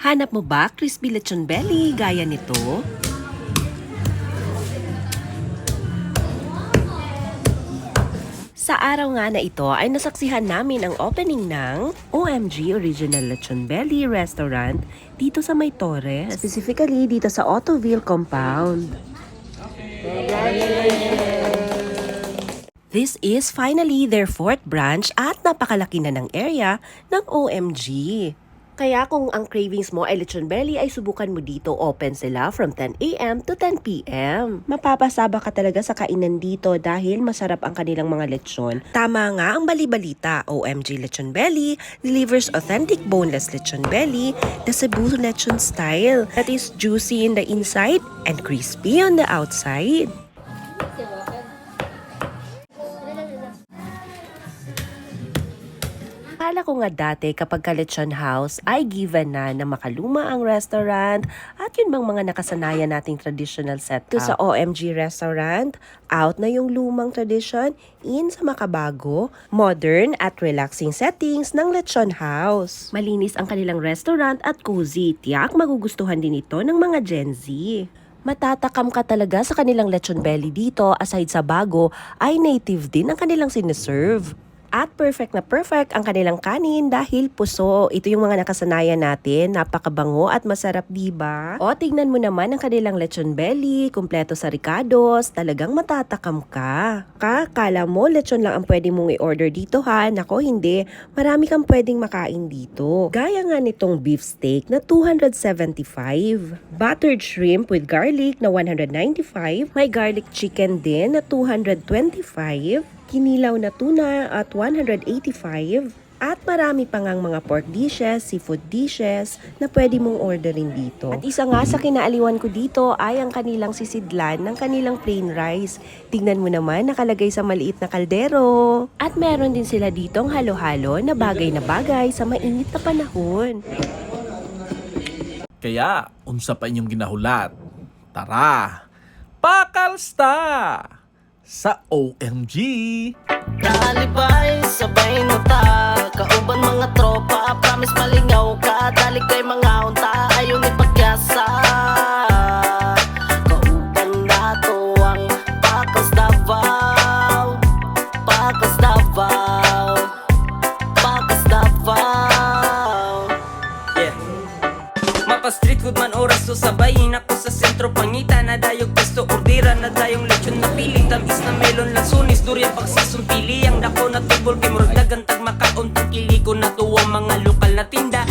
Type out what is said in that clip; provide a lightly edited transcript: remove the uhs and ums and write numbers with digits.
Hanap mo ba crispy lechon belly gaya nito? Sa araw nga na ito ay nasaksihan namin ang opening ng OMG Original Lechon Belly Restaurant dito sa May Torres, specifically dito sa Ottoville Compound. This is finally their 4th branch at napakalaki na ng area ng OMG. Kaya kung ang cravings mo ay lechon belly ay subukan mo dito. Open sila from 10 a.m. to 10 p.m. Mapapasaba ka talaga sa kainan dito dahil masarap ang kanilang mga lechon. Tama nga ang bali-balita, OMG Lechon Belly delivers authentic boneless lechon belly, the Cebu lechon style that is juicy in the inside and crispy on the outside. Akala ko nga dati kapag ka-lechon house ay given na makaluma ang restaurant at yun bang mga nakasanayan nating traditional setup. Ito sa OMG restaurant, out na yung lumang tradition, in sa makabago, modern at relaxing settings ng lechon house. Malinis ang kanilang restaurant at cozy, tiyak magugustuhan din ito ng mga Gen Z. Matatakam ka talaga sa kanilang lechon belly dito, aside sa bago, ay native din ang kanilang siniserve. At perfect na perfect ang kanilang kanin dahil puso. Ito yung mga nakasanayan natin. Napakabango at masarap, diba? O, tignan mo naman ang kanilang lechon belly, kumpleto sa ricados. Talagang matatakam ka. Kala mo lechon lang ang pwede mong i-order dito ha? Nako, hindi. Marami kang pwedeng makain dito. Gaya nga nitong beef steak na 275. Buttered shrimp with garlic na 195. May garlic chicken din na 225. Kinilaw na tuna at 185 at marami pa ngang mga pork dishes, seafood dishes na pwede mong orderin dito. At isa nga sa kinaaliwan ko dito ay ang kanilang sisidlan ng kanilang plain rice. Tingnan mo naman, nakalagay sa maliit na kaldero. At meron din sila ditong halo-halo na bagay sa mainit na panahon. Kaya, unsa pa inyong ginahulat? Tara, pakalsta! Sa OMG. Kalibay, sabay na ta. Kauban mga tropa, promise malingaw ka. Dali kay mga unta, ayaw ni pagyasa. Kauban na to ang Pakas Davao. Pakas Davao. Pakas Davao. Yeah. Mapa street food man oras to sabayin ako sa sentro pangita na dayog pesto ordira na dayong lechon na pili tamis na melon lansunis durian pagsisong pili ang dako na tubol kay murag dagantag makaon tang kili ko na tuwang mga lokal na tinda.